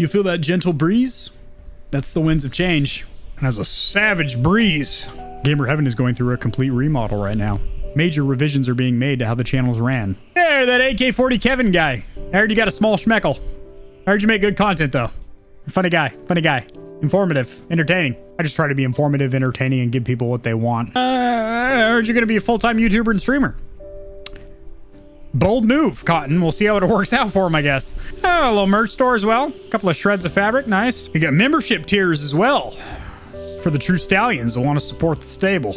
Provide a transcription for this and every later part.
You feel that gentle breeze? That's the winds of change. It has a savage breeze. Gamer Heaven is going through a complete remodel right now. Major revisions are being made to how the channels ran. There, that AK-40 Kevin guy. I heard you got a small schmeckle. I heard you make good content, though. Funny guy. Funny guy. Informative. Entertaining. I just try to be informative, entertaining, and give people what they want. I heard you're going to be a full-time YouTuber and streamer. Bold move, Cotton. We'll see how it works out for him, I guess. Oh, a little merch store as well. A couple of shreds of fabric. Nice. You got membership tiers as well for the true Stallions that want to support the stable.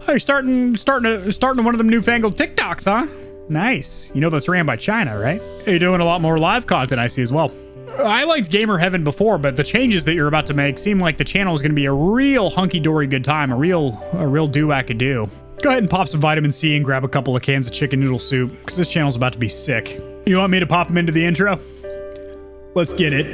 Oh, you're starting one of them newfangled TikToks, huh? Nice. You know that's ran by China, right? You're doing a lot more live content, I see, as well. I liked Gamer Heaven before, but the changes that you're about to make seem like the channel is going to be a real hunky-dory good time, a real do-wacka-do. Go ahead and pop some vitamin C and grab a couple of cans of chicken noodle soup, because this channel's about to be sick. You want me to pop them into the intro? Let's get it.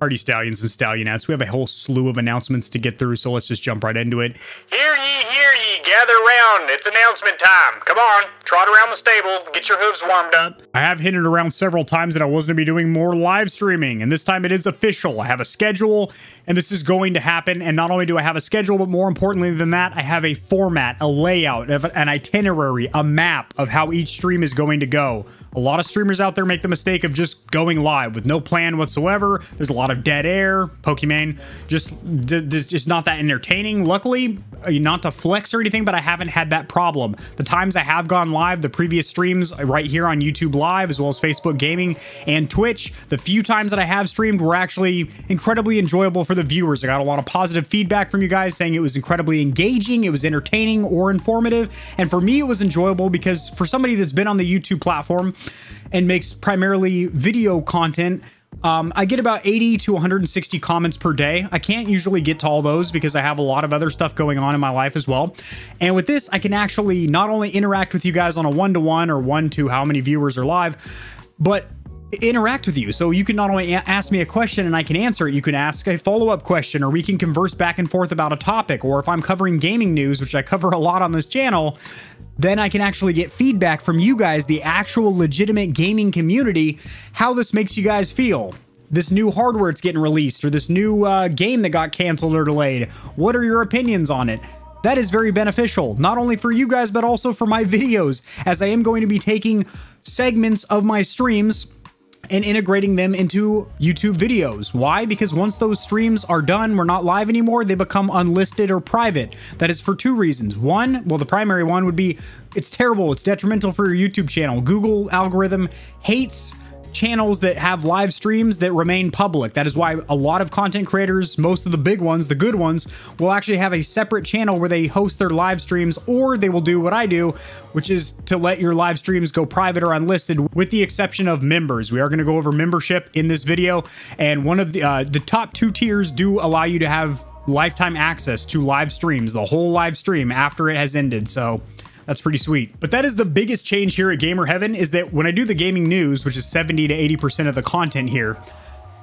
Alrighty, Stallions and Stallionettes, we have a whole slew of announcements to get through, so let's just jump right into it. Hear ye, gather round, it's announcement time. Come on, trot around the stable, get your hooves warmed up. I have hinted around several times that I was going to be doing more live streaming, and this time it is official. I have a schedule, and this is going to happen, and not only do I have a schedule, but more importantly than that, I have a format, a layout, an itinerary, a map of how each stream is going to go. A lot of streamers out there make the mistake of just going live with no plan whatsoever. There's a lot of dead air, Pokemon, just not that entertaining. Luckily, not to flex or anything, but I haven't had that problem. The times I have gone live, the previous streams right here on YouTube Live, as well as Facebook Gaming and Twitch, the few times that I have streamed were actually incredibly enjoyable for the viewers. I got a lot of positive feedback from you guys saying it was incredibly engaging, it was entertaining or informative, and for me it was enjoyable because for somebody that's been on the YouTube platform and makes primarily video content, I get about 80 to 160 comments per day. I can't usually get to all those because I have a lot of other stuff going on in my life as well. And with this, I can actually not only interact with you guys on a one-to-one or one to how many viewers are live, but interact with you. So you can not only ask me a question and I can answer it, you can ask a follow-up question, or we can converse back and forth about a topic. Or if I'm covering gaming news, which I cover a lot on this channel, then I can actually get feedback from you guys, the actual legitimate gaming community, how this makes you guys feel. This new hardware that's getting released, or this new game that got canceled or delayed. What are your opinions on it? That is very beneficial, not only for you guys, but also for my videos, as I am going to be taking segments of my streams and integrating them into YouTube videos. Why? Because once those streams are done, we're not live anymore, they become unlisted or private. That is for two reasons. One, well, the primary one would be, it's terrible, it's detrimental for your YouTube channel. Google algorithm hates channels that have live streams that remain public. That is why a lot of content creators, most of the big ones, the good ones, will actually have a separate channel where they host their live streams, or they will do what I do, which is to let your live streams go private or unlisted, with the exception of members. We are going to go over membership in this video, and one of the top two tiers do allow you to have lifetime access to live streams, the whole live stream after it has ended. So that's pretty sweet. But that is the biggest change here at Gamer Heaven, is that when I do the gaming news, which is 70 to 80% of the content here,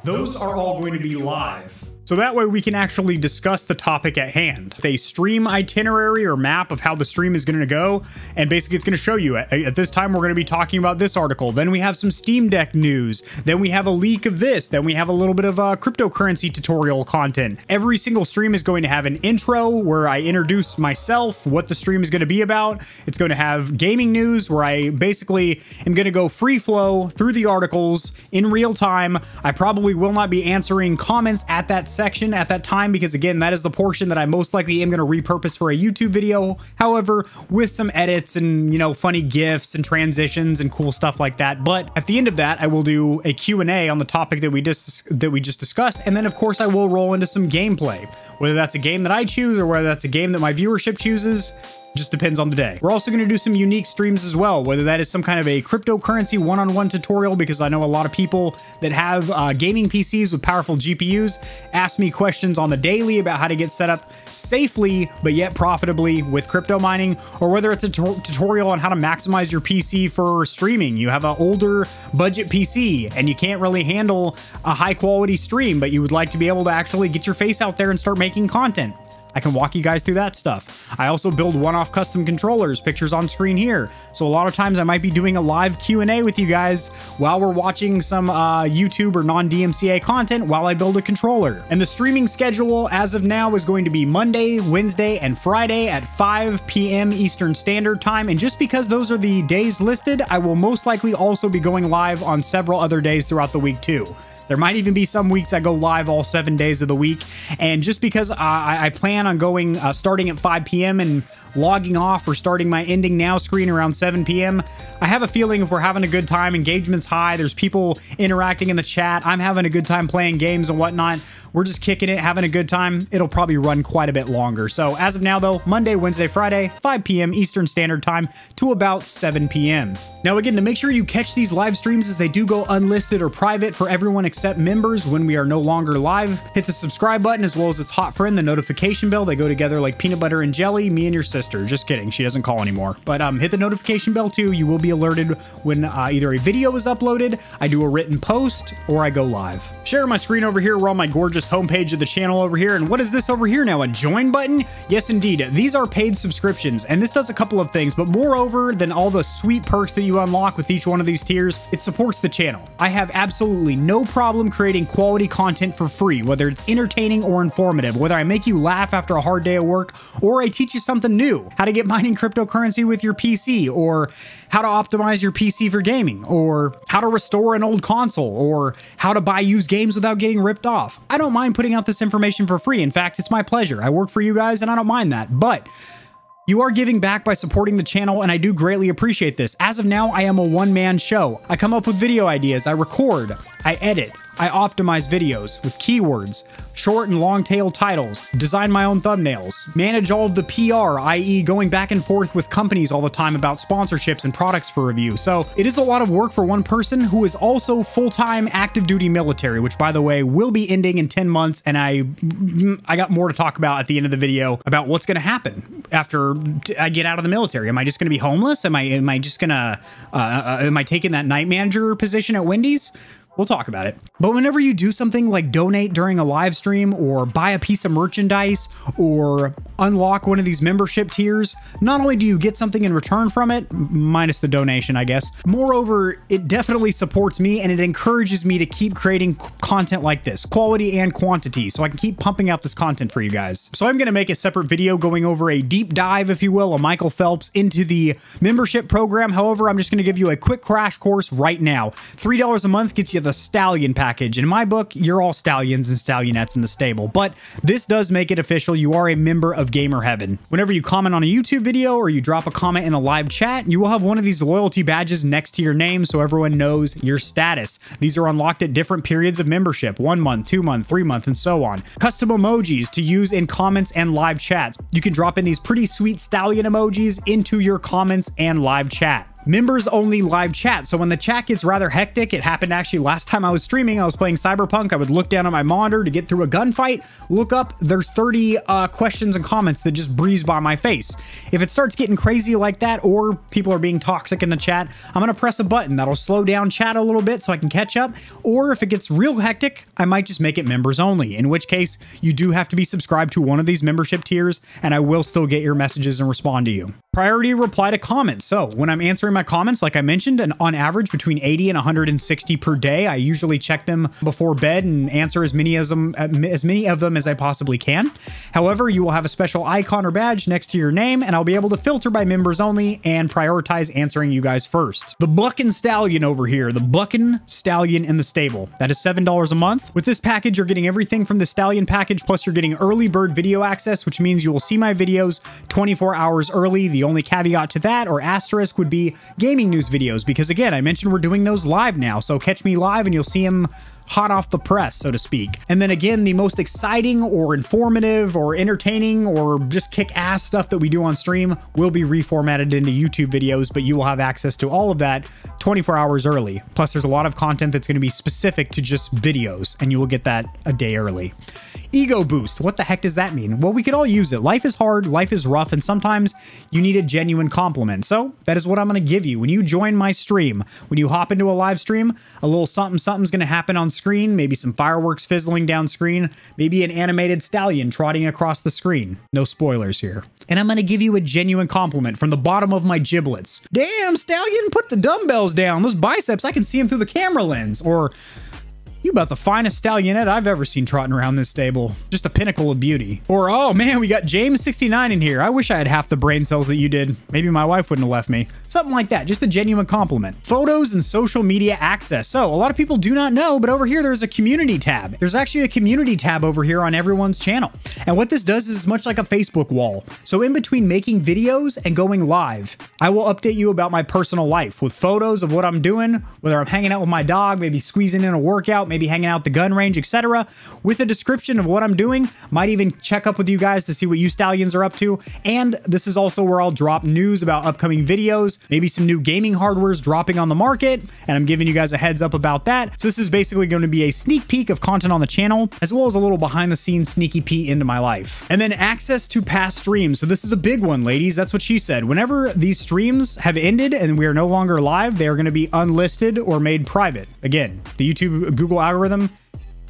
those are all going to be live. So that way we can actually discuss the topic at hand. They stream itinerary or map of how the stream is going to go, and basically it's going to show you at this time we're going to be talking about this article. Then we have some Steam Deck news. Then we have a leak of this. Then we have a little bit of cryptocurrency tutorial content. Every single stream is going to have an intro where I introduce myself, what the stream is going to be about. It's going to have gaming news where I basically am going to go free flow through the articles in real time. I probably will not be answering comments at that section at that time, because again, that is the portion that I most likely am going to repurpose for a YouTube video. However, with some edits and, you know, funny GIFs and transitions and cool stuff like that. But at the end of that, I will do a Q&A on the topic that we just discussed. And then of course I will roll into some gameplay, whether that's a game that I choose or whether that's a game that my viewership chooses. Just depends on the day. We're also going to do some unique streams as well, whether that is some kind of a cryptocurrency one-on-one tutorial, because I know a lot of people that have gaming PCs with powerful GPUs ask me questions on the daily about how to get set up safely, but yet profitably with crypto mining, or whether it's a tutorial on how to maximize your PC for streaming. You have an older budget PC and you can't really handle a high quality stream, but you would like to be able to actually get your face out there and start making content. I can walk you guys through that stuff. I also build one-off custom controllers, pictures on screen here. So a lot of times I might be doing a live Q&A with you guys while we're watching some YouTube or non-DMCA content while I build a controller. And the streaming schedule as of now is going to be Monday, Wednesday, and Friday at 5 p.m. Eastern Standard Time. And just because those are the days listed, I will most likely also be going live on several other days throughout the week too. There might even be some weeks I go live all 7 days of the week. And just because I plan on going starting at 5 p.m. and logging off or starting my ending now screen around 7 p.m., I have a feeling if we're having a good time, engagement's high, there's people interacting in the chat, I'm having a good time playing games and whatnot, we're just kicking it, having a good time, it'll probably run quite a bit longer. So as of now though, Monday, Wednesday, Friday, 5 p.m. Eastern Standard Time to about 7 p.m. Now again, to make sure you catch these live streams as they do go unlisted or private for everyone except members when we are no longer live, hit the subscribe button as well as its hot friend, the notification bell. They go together like peanut butter and jelly, me and your sister. Just kidding, she doesn't call anymore. But hit the notification bell too. You will be alerted when either a video is uploaded, I do a written post, or I go live. Share my screen over here. We're on my gorgeous homepage of the channel over here. And what is this over here now? A join button? Yes, indeed. These are paid subscriptions, and this does a couple of things, but moreover than all the sweet perks that you unlock with each one of these tiers, it supports the channel. I have absolutely no problem creating quality content for free, whether it's entertaining or informative, whether I make you laugh after a hard day of work, or I teach you something new, how to get mining cryptocurrency with your PC, or how to optimize your PC for gaming, or how to restore an old console, or how to buy used games without getting ripped off. I don't mind putting out this information for free. In fact, it's my pleasure. I work for you guys and I don't mind that, but you are giving back by supporting the channel, and I do greatly appreciate this. As of now, I am a one-man show. I come up with video ideas, I record, I edit, I optimize videos with keywords, short and long tail titles, design my own thumbnails, manage all of the PR, i.e. going back and forth with companies all the time about sponsorships and products for review. So it is a lot of work for one person who is also full-time active duty military, which by the way, will be ending in 10 months. And I got more to talk about at the end of the video about what's going to happen after I get out of the military. Am I just going to be homeless? Am I just going to, am I taking that night manager position at Wendy's? We'll talk about it. But whenever you do something like donate during a live stream, or buy a piece of merchandise, or unlock one of these membership tiers, not only do you get something in return from it, minus the donation, I guess, moreover, it definitely supports me and it encourages me to keep creating content like this, quality and quantity, so I can keep pumping out this content for you guys. So I'm going to make a separate video going over a deep dive, if you will, of Michael Phelps into the membership program. However, I'm just going to give you a quick crash course right now. $3 a month gets you the Stallion package. In my book, you're all Stallions and Stallionettes in the stable, but this does make it official. You are a member of Gamer Heaven. Whenever you comment on a YouTube video or you drop a comment in a live chat, you will have one of these loyalty badges next to your name so everyone knows your status. These are unlocked at different periods of membership, 1 month, 2 month, 3 month, and so on. Custom emojis to use in comments and live chats. You can drop in these pretty sweet Stallion emojis into your comments and live chat. Members only live chat. So when the chat gets rather hectic, it happened actually last time I was streaming, I was playing Cyberpunk. I would look down at my monitor to get through a gunfight, look up, there's 30 questions and comments that just breeze by my face. If it starts getting crazy like that, or people are being toxic in the chat, I'm going to press a button that'll slow down chat a little bit so I can catch up. Or if it gets real hectic, I might just make it members only, in which case you do have to be subscribed to one of these membership tiers, and I will still get your messages and respond to you. Priority reply to comments. So when I'm answering my comments, like I mentioned, and on average between 80 and 160 per day, I usually check them before bed and answer as many of them as I possibly can. However, you will have a special icon or badge next to your name, and I'll be able to filter by members only and prioritize answering you guys first. The Buckin' Stallion over here, the Buckin' Stallion in the stable. That is $7 a month. With this package, you're getting everything from the Stallion package, plus you're getting early bird video access, which means you will see my videos 24 hours early. The only caveat to that, or asterisk, would be gaming news videos, because again, I mentioned we're doing those live now, so catch me live and you'll see them hot off the press, so to speak. And then again, the most exciting or informative or entertaining or just kick-ass stuff that we do on stream will be reformatted into YouTube videos, but you will have access to all of that 24 hours early. Plus, there's a lot of content that's going to be specific to just videos, and you will get that a day early. Ego boost. What the heck does that mean? Well, we could all use it. Life is hard, life is rough, and sometimes you need a genuine compliment. So that is what I'm going to give you. When you join my stream, when you hop into a live stream, a little something's going to happen on screen. Maybe some fireworks fizzling down screen. Maybe an animated stallion trotting across the screen. No spoilers here. And I'm going to give you a genuine compliment from the bottom of my giblets. Damn, Stallion, put the dumbbells down. Those biceps, I can see them through the camera lens. Or, you about the finest stallionette I've ever seen trotting around this stable. Just a pinnacle of beauty. Or, oh man, we got James69 in here. I wish I had half the brain cells that you did. Maybe my wife wouldn't have left me. Something like that. Just a genuine compliment. Photos and social media access. So, a lot of people do not know, but over here there's a community tab. There's actually a community tab over here on everyone's channel. And what this does is much like a Facebook wall. So, in between making videos and going live, I will update you about my personal life with photos of what I'm doing, whether I'm hanging out with my dog, maybe squeezing in a workout, maybe hanging out at the gun range, etc. With a description of what I'm doing. Might even check up with you guys to see what you Stallions are up to. And this is also where I'll drop news about upcoming videos, maybe some new gaming hardware's dropping on the market, and I'm giving you guys a heads up about that. So this is basically going to be a sneak peek of content on the channel, as well as a little behind the scenes sneaky peek into my life. And then access to past streams. So this is a big one, ladies. That's what she said. Whenever these streams have ended and we are no longer live, they are going to be unlisted or made private. Again, the YouTube Google algorithm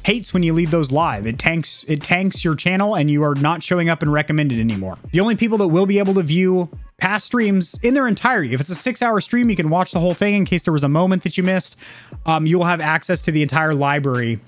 hates when you leave those live. It tanks your channel and you are not showing up and recommended anymore. The only people that will be able to view past streams in their entirety, if it's a 6-hour stream, you can watch the whole thing in case there was a moment that you missed. You will have access to the entire library,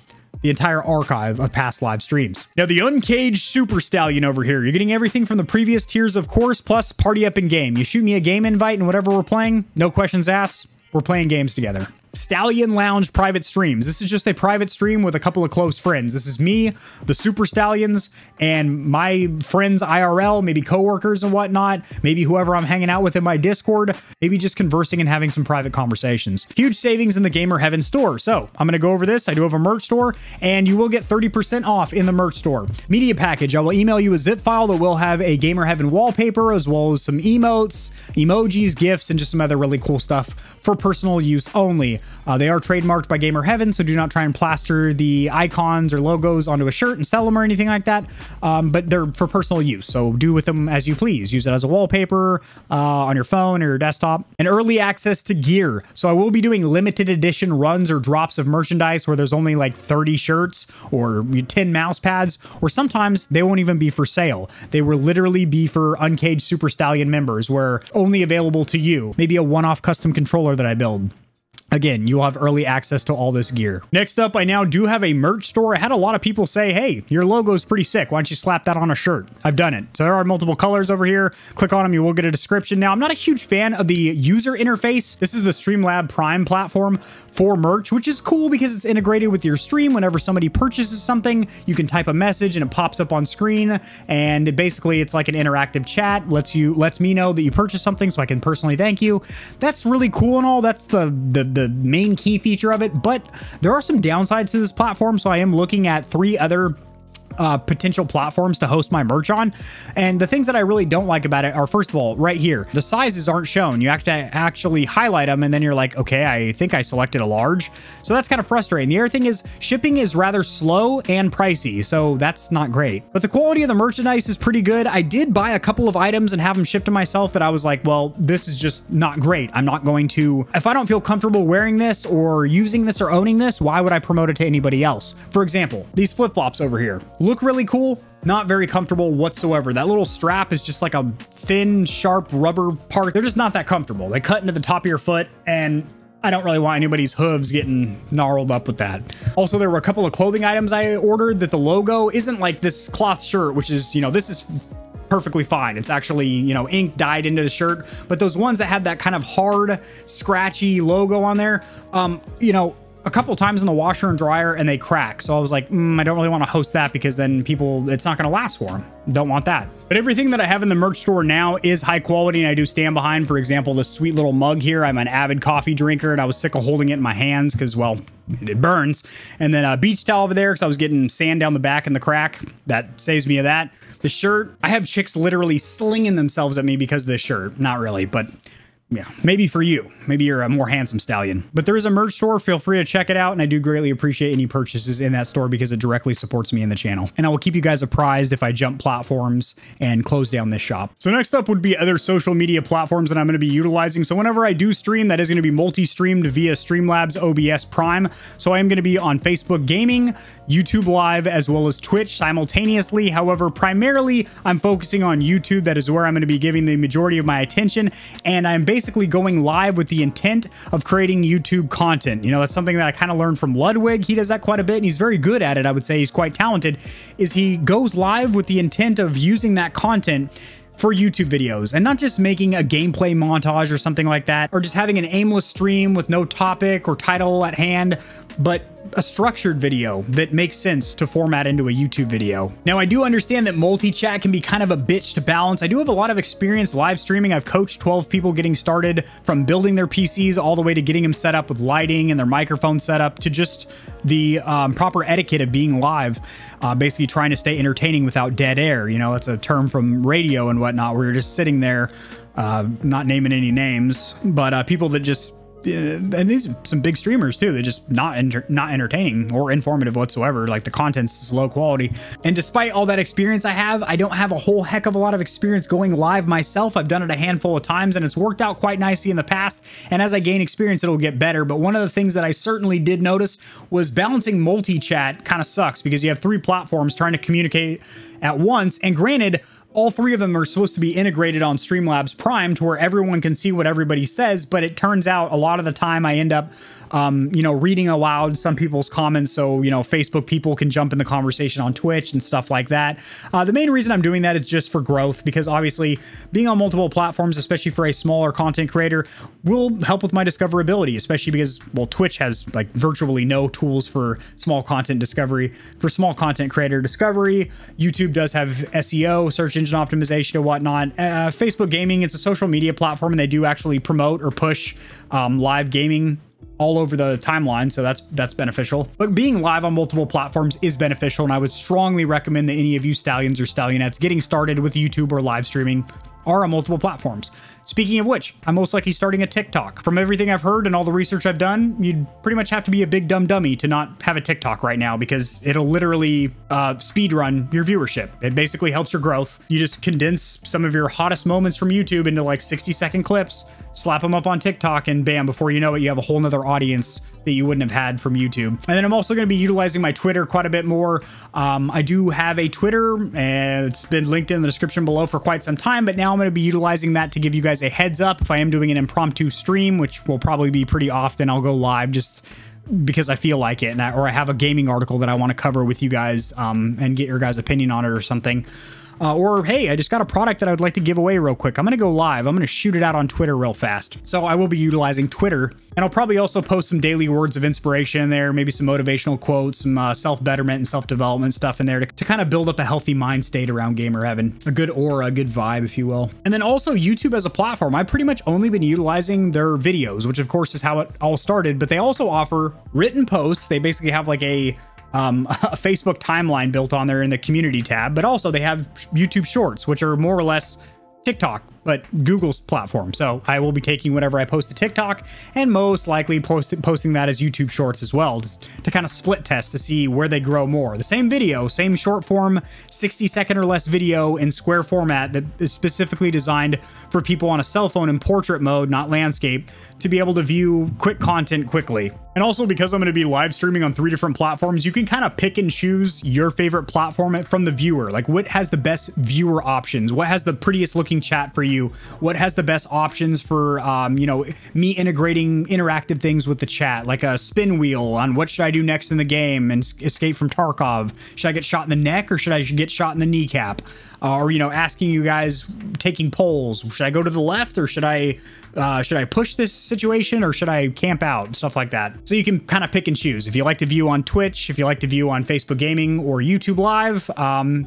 the entire archive of past live streams. Now, the Uncaged Super Stallion over here, you're getting everything from the previous tiers, of course, plus party up in game. You shoot me a game invite and whatever we're playing, no questions asked, we're playing games together. Stallion Lounge private streams. This is just a private stream with a couple of close friends. This is me, the Super Stallions, and my friends IRL, maybe coworkers and whatnot, maybe whoever I'm hanging out with in my Discord, maybe just conversing and having some private conversations. Huge savings in the Gamer Heaven store. So I'm going to go over this. I do have a merch store, and you will get 30% off in the merch store. Media package. I will email you a zip file that will have a Gamer Heaven wallpaper, as well as some emotes, emojis, GIFs, and just some other really cool stuff for personal use only. They are trademarked by Gamer Heaven, so do not try and plaster the icons or logos onto a shirt and sell them or anything like that. But they're for personal use, so do with them as you please. Use it as a wallpaper on your phone or your desktop. And early access to gear. So I will be doing limited edition runs or drops of merchandise where there's only like 30 shirts or 10 mouse pads, or sometimes they won't even be for sale. They will literally be for Uncaged Super Stallion members, where only available to you. Maybe a one-off custom controller that I build. Again, you will have early access to all this gear. Next up, I now do have a merch store. I had a lot of people say, hey, your logo is pretty sick. Why don't you slap that on a shirt? I've done it. So there are multiple colors over here. Click on them. You will get a description. Now, I'm not a huge fan of the user interface. This is the Streamlab Prime platform for merch, which is cool because it's integrated with your stream. Whenever somebody purchases something, you can type a message and it pops up on screen. And basically, it's like an interactive chat. Lets me know that you purchased something so I can personally thank you. That's really cool and all. That's the main key feature of it, but there are some downsides to this platform, so I am looking at 3 other potential platforms to host my merch on. And the things that I really don't like about it are, first of all, right here, the sizes aren't shown. You have to actually highlight them, and then you're like, okay, I think I selected a large. So that's kind of frustrating. The other thing is shipping is rather slow and pricey, so that's not great. But the quality of the merchandise is pretty good. I did buy a couple of items and have them shipped to myself that I was like, well, this is just not great. I'm not going to, if I don't feel comfortable wearing this or using this or owning this, why would I promote it to anybody else? For example, these flip-flops over here look really cool, not very comfortable whatsoever. That little strap is just like a thin, sharp rubber part. They're just not that comfortable. They cut into the top of your foot, and I don't really want anybody's hooves getting gnarled up with that. Also, there were a couple of clothing items I ordered that the logo isn't like this cloth shirt, which is, you know, this is perfectly fine. It's actually, you know, ink dyed into the shirt, but those ones that had that kind of hard, scratchy logo on there, you know, a couple times in the washer and dryer and they crack. So I was like, I don't really want to host that because then people, it's not going to last for them. Don't want that. But everything that I have in the merch store now is high quality, and I do stand behind. For example, this sweet little mug here. I'm an avid coffee drinker, and I was sick of holding it in my hands because, well, it burns. And then a beach towel over there because I was getting sand down the back in the crack. That saves me of that. The shirt, I have chicks literally slinging themselves at me because of this shirt. Not really, but yeah, maybe for you. Maybe you're a more handsome stallion. But there is a merch store. Feel free to check it out. And I do greatly appreciate any purchases in that store because it directly supports me in the channel. And I will keep you guys apprised if I jump platforms and close down this shop. So next up would be other social media platforms that I'm going to be utilizing. So whenever I do stream, that is going to be multi-streamed via Streamlabs OBS Prime. So I am going to be on Facebook Gaming, YouTube Live, as well as Twitch simultaneously. However, primarily I'm focusing on YouTube. That is where I'm going to be giving the majority of my attention. And I'm basically going live with the intent of creating YouTube content. You know, that's something that I kind of learned from Ludwig. He does that quite a bit and he's very good at it. I would say he's quite talented, is he goes live with the intent of using that content for YouTube videos and not just making a gameplay montage or something like that, or just having an aimless stream with no topic or title at hand, but a structured video that makes sense to format into a YouTube video. Now, I do understand that multi-chat can be kind of a bitch to balance. I do have a lot of experience live streaming. I've coached 12 people getting started from building their PCs all the way to getting them set up with lighting and their microphone set up to just the proper etiquette of being live, basically trying to stay entertaining without dead air. You know, it's a term from radio and whatnot, where you're just sitting there, not naming any names, but people that just, and these are some big streamers too, they're just not entertaining or informative whatsoever. Like the content's low quality. And despite all that experience I have, I don't have a whole heck of a lot of experience going live myself. I've done it a handful of times and it's worked out quite nicely in the past. And as I gain experience, it'll get better. But one of the things that I certainly did notice was balancing multi-chat kind of sucks because you have 3 platforms trying to communicate at once. And granted, all 3 of them are supposed to be integrated on Streamlabs Prime to where everyone can see what everybody says, but it turns out a lot of the time I end up, you know, reading aloud some people's comments so, you know, Facebook people can jump in the conversation on Twitch and stuff like that. The main reason I'm doing that is just for growth, because obviously being on multiple platforms, especially for a smaller content creator, will help with my discoverability, especially because, well, Twitch has like virtually no tools for small content discovery, for small content creator discovery. YouTube does have SEO, search engine optimization and whatnot. Facebook Gaming, it's a social media platform and they do actually promote or push live gaming all over the timeline, so that's beneficial. But being live on multiple platforms is beneficial, and I would strongly recommend that any of you stallions or stallionettes getting started with YouTube or live streaming are on multiple platforms. Speaking of which, I'm most likely starting a TikTok. From everything I've heard and all the research I've done, you'd pretty much have to be a big dumb dummy to not have a TikTok right now, because it'll literally speed run your viewership. It basically helps your growth. You just condense some of your hottest moments from YouTube into like 60-second clips, slap them up on TikTok, and bam, before you know it, you have a whole nother audience that you wouldn't have had from YouTube. And then I'm also going to be utilizing my Twitter quite a bit more. I do have a Twitter, and it's been linked in the description below for quite some time, but now I'm going to be utilizing that to give you guys a heads up if I am doing an impromptu stream, which will probably be pretty often. I'll go live just because I feel like it, or I have a gaming article that I want to cover with you guys and get your guys' opinion on it or something. Or, hey, I just got a product that I would like to give away real quick. I'm going to go live. I'm going to shoot it out on Twitter real fast. So I will be utilizing Twitter, and I'll probably also post some daily words of inspiration in there, maybe some motivational quotes, some self-betterment and self-development stuff in there to kind of build up a healthy mind state around gamer heaven. A good aura, a good vibe, if you will. And then also YouTube as a platform. I've pretty much only been utilizing their videos, which of course is how it all started, but they also offer written posts. They basically have like a Facebook timeline built on there in the community tab, but also they have YouTube Shorts, which are more or less TikTok, but Google's platform. So I will be taking whatever I post to TikTok and most likely posting that as YouTube Shorts as well, just to kind of split test to see where they grow more. The same video, same short form, 60-second or less video in square format that is specifically designed for people on a cell phone in portrait mode, not landscape, to be able to view quick content quickly. And also, because I'm going to be live streaming on 3 different platforms, you can kind of pick and choose your favorite platform from the viewer. Like, what has the best viewer options? What has the prettiest looking chat for you? What has the best options for, you know, me integrating interactive things with the chat, like a spin wheel on what should I do next in the game and escape from Tarkov? Should I get shot in the neck or should I get shot in the kneecap? Or, you know, asking you guys, taking polls. Should I go to the left or should I push this situation or should I camp out? Stuff like that. So you can kind of pick and choose. If you like to view on Twitch, if you like to view on Facebook Gaming or YouTube Live,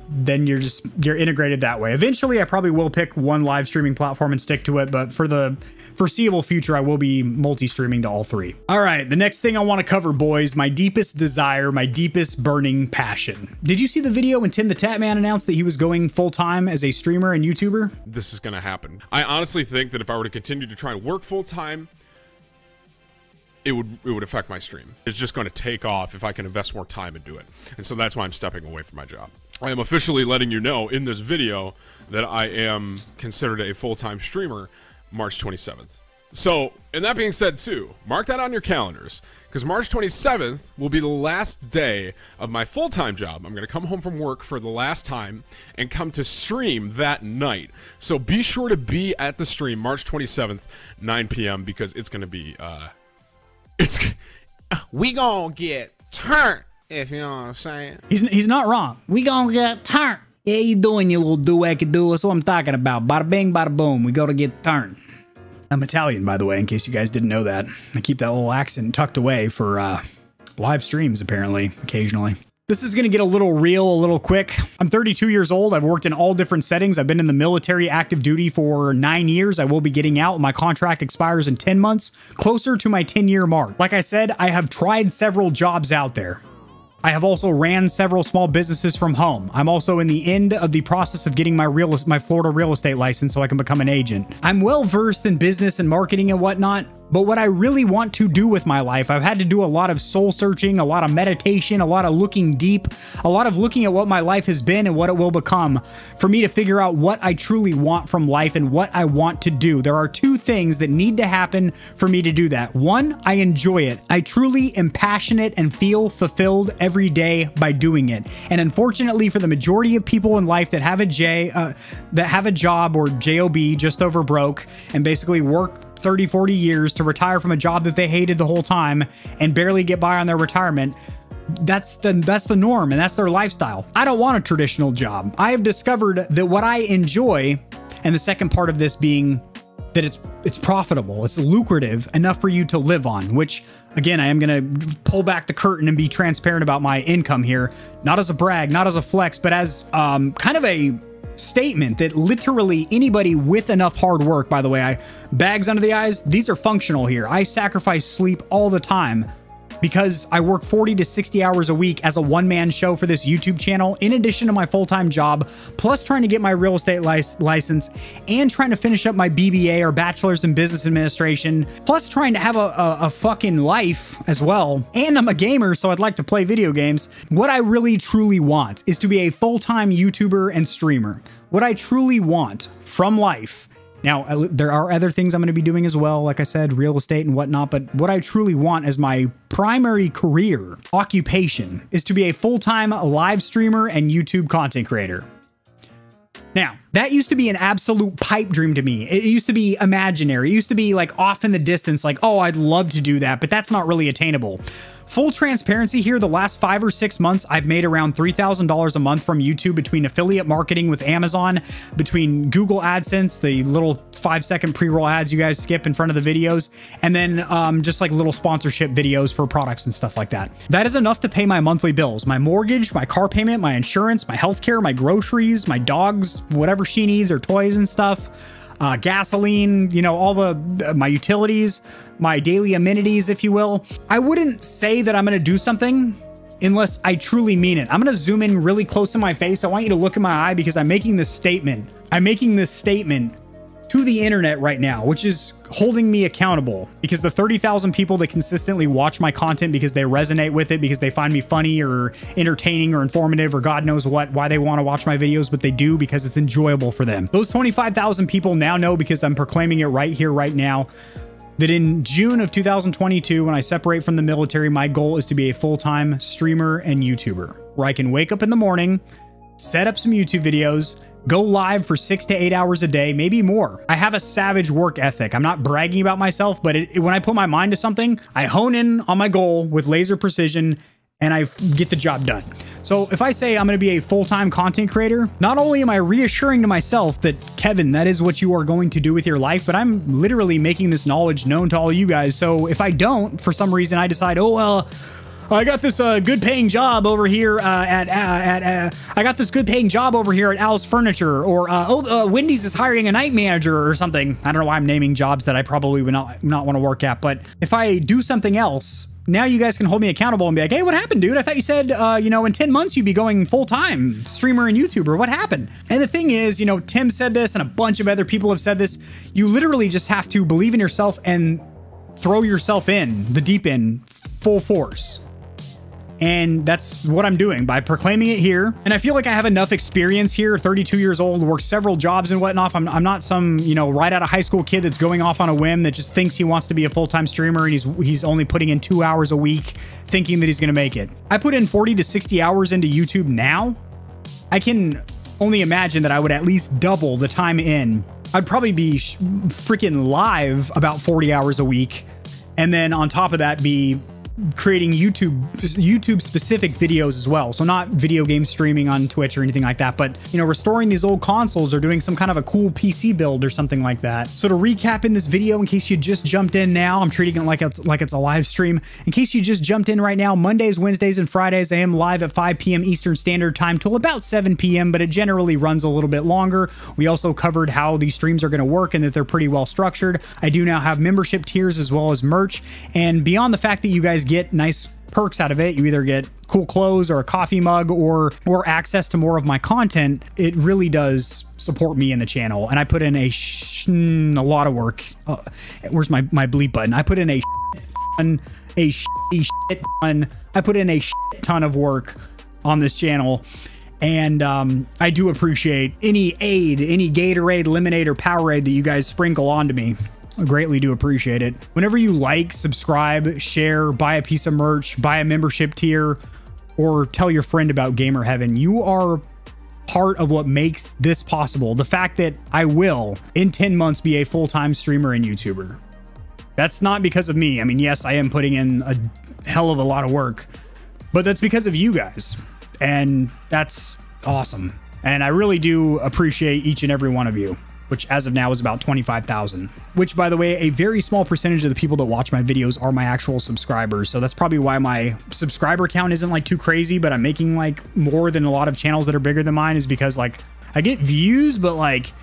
then you're integrated that way. Eventually, I probably will pick one live stream streaming platform and stick to it, but for the foreseeable future, I will be multi-streaming to all three. All right, the next thing I want to cover, boys, my deepest desire, my deepest burning passion. Did you see the video when Tim the Tatman announced that he was going full-time as a streamer and YouTuber? This is going to happen. I honestly think that if I were to continue to try and work full-time, it would affect my stream. It's just going to take off if I can invest more time into it. And so that's why I'm stepping away from my job. I am officially letting you know in this video that I am considered a full-time streamer March 27th. So, and that being said too, mark that on your calendars, because March 27th will be the last day of my full-time job. I'm going to come home from work for the last time and come to stream that night. So be sure to be at the stream March 27th, 9 p.m. because it's going to be, we gonna get turned, if you know what I'm saying. He's not wrong. We gonna get turned. Yeah, you doing, you little do-wacky-do. That's what I'm talking about. Bada bing, bada boom. We gotta get turned. I'm Italian, by the way, in case you guys didn't know that. I keep that little accent tucked away for live streams, apparently, occasionally. This is going to get a little real, a little quick. I'm 32 years old. I've worked in all different settings. I've been in the military active duty for 9 years. I will be getting out. My contract expires in 10 months, closer to my 10-year mark. Like I said, I have tried several jobs out there. I have also ran several small businesses from home. I'm also in the end of the process of getting my Florida real estate license so I can become an agent. I'm well versed in business and marketing and whatnot, but what I really want to do with my life, I've had to do a lot of soul searching, a lot of meditation, a lot of looking deep, a lot of looking at what my life has been and what it will become for me to figure out what I truly want from life and what I want to do. There are two things that need to happen for me to do that. One, I enjoy it. I truly am passionate and feel fulfilled every day by doing it. And unfortunately for the majority of people in life that have a job or job just over broke and basically work 30, 40 years to retire from a job that they hated the whole time and barely get by on their retirement, that's the norm and that's their lifestyle. I don't want a traditional job. I have discovered that what I enjoy, and the second part of this being that it's profitable, it's lucrative enough for you to live on, which again, I am going to pull back the curtain and be transparent about my income here, not as a brag, not as a flex, but as kind of a statement that literally anybody with enough hard work, by the way, bags under the eyes, these are functional here. I sacrifice sleep all the time because I work 40 to 60 hours a week as a one-man show for this YouTube channel, in addition to my full-time job, plus trying to get my real estate license and trying to finish up my BBA or Bachelor's in Business Administration, plus trying to have a fucking life as well. And I'm a gamer, so I'd like to play video games. What I really truly want is to be a full-time YouTuber and streamer. What I truly want from life. Now, there are other things I'm going to be doing as well, like I said, real estate and whatnot, but what I truly want as my primary career occupation is to be a full-time live streamer and YouTube content creator. Now, that used to be an absolute pipe dream to me. It used to be imaginary. It used to be like off in the distance, like, oh, I'd love to do that, but that's not really attainable. Full transparency here, the last 5 or 6 months, I've made around $3,000 a month from YouTube between affiliate marketing with Amazon, between Google AdSense, the little 5-second pre-roll ads you guys skip in front of the videos, and then just like little sponsorship videos for products and stuff like that. That is enough to pay my monthly bills, my mortgage, my car payment, my insurance, my healthcare, my groceries, my dog's whatever she needs or toys and stuff. Gasoline, you know, all my utilities, my daily amenities, if you will. I wouldn't say that I'm going to do something unless I truly mean it. I'm going to zoom in really close to my face. I want you to look in my eye because I'm making this statement. I'm making this statement to the internet right now, which is holding me accountable, because the 30,000 people that consistently watch my content because they resonate with it, because they find me funny or entertaining or informative or God knows what, why they want to watch my videos, but they do because it's enjoyable for them. Those 25,000 people now know, because I'm proclaiming it right here, right now, that in June of 2022, when I separate from the military, my goal is to be a full-time streamer and YouTuber, where I can wake up in the morning, set up some YouTube videos, go live for 6 to 8 hours a day, maybe more. I have a savage work ethic. I'm not bragging about myself, but when I put my mind to something, I hone in on my goal with laser precision and I get the job done. So if I say I'm going to be a full-time content creator, not only am I reassuring to myself that, Kevin, that is what you are going to do with your life, but I'm literally making this knowledge known to all you guys. So if I don't, for some reason, I decide, oh, well, I got this good paying job over here I got this good paying job over here at Al's Furniture, or Wendy's is hiring a night manager or something. I don't know why I'm naming jobs that I probably would not want to work at, but if I do something else, now you guys can hold me accountable and be like, hey, what happened, dude? I thought you said, you know, in 10 months you'd be going full-time streamer and YouTuber. What happened? And the thing is, you know, Tim said this and a bunch of other people have said this. You literally just have to believe in yourself and throw yourself in the deep end full force. And that's what I'm doing by proclaiming it here. And I feel like I have enough experience here, 32 years old, worked several jobs and whatnot. I'm not some, you know, right out of high school kid that's going off on a whim that just thinks he wants to be a full-time streamer and he's only putting in 2 hours a week thinking that he's going to make it. I put in 40 to 60 hours into YouTube now. I can only imagine that I would at least double the time in. I'd probably be freaking live about 40 hours a week. And then on top of that, be creating YouTube specific videos as well. So not video game streaming on Twitch or anything like that, but, you know, restoring these old consoles or doing some kind of a cool PC build or something like that. So to recap in this video, in case you just jumped in now, I'm treating it like it's a live stream. In case you just jumped in right now, Mondays, Wednesdays, and Fridays, I am live at 5 p.m. Eastern Standard Time till about 7 p.m., but it generally runs a little bit longer. We also covered how these streams are going to work and that they're pretty well structured. I do now have membership tiers as well as merch. And beyond the fact that you guys get nice perks out of it, you either get cool clothes or a coffee mug or access to more of my content, it really does support me in the channel. And I put in a lot of work. Where's my bleep button? I put in a I put in a shit ton of work on this channel. And I do appreciate any aid, any Gatorade, lemonade, or Powerade that you guys sprinkle onto me. I greatly do appreciate it. Whenever you like, subscribe, share, buy a piece of merch, buy a membership tier, or tell your friend about Gamer Heaven, you are part of what makes this possible. The fact that I will, in 10 months, be a full-time streamer and YouTuber. That's not because of me. I mean, yes, I am putting in a hell of a lot of work, but that's because of you guys. And that's awesome. And I really do appreciate each and every one of you, which as of now is about 25,000, which, by the way, a very small percentage of the people that watch my videos are my actual subscribers. So that's probably why my subscriber count isn't like too crazy, but I'm making like more than a lot of channels that are bigger than mine, is because like I get views, but like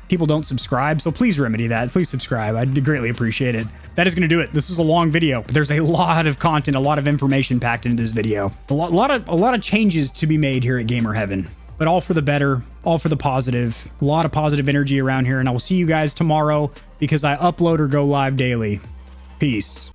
people don't subscribe. So please remedy that. Please subscribe. I'd greatly appreciate it. That is going to do it. This was a long video, but there's a lot of content, a lot of information packed into this video. A lot of changes to be made here at Gamer Heaven, but all for the better, all for the positive. A lot of positive energy around here, and I will see you guys tomorrow because I upload or go live daily. Peace.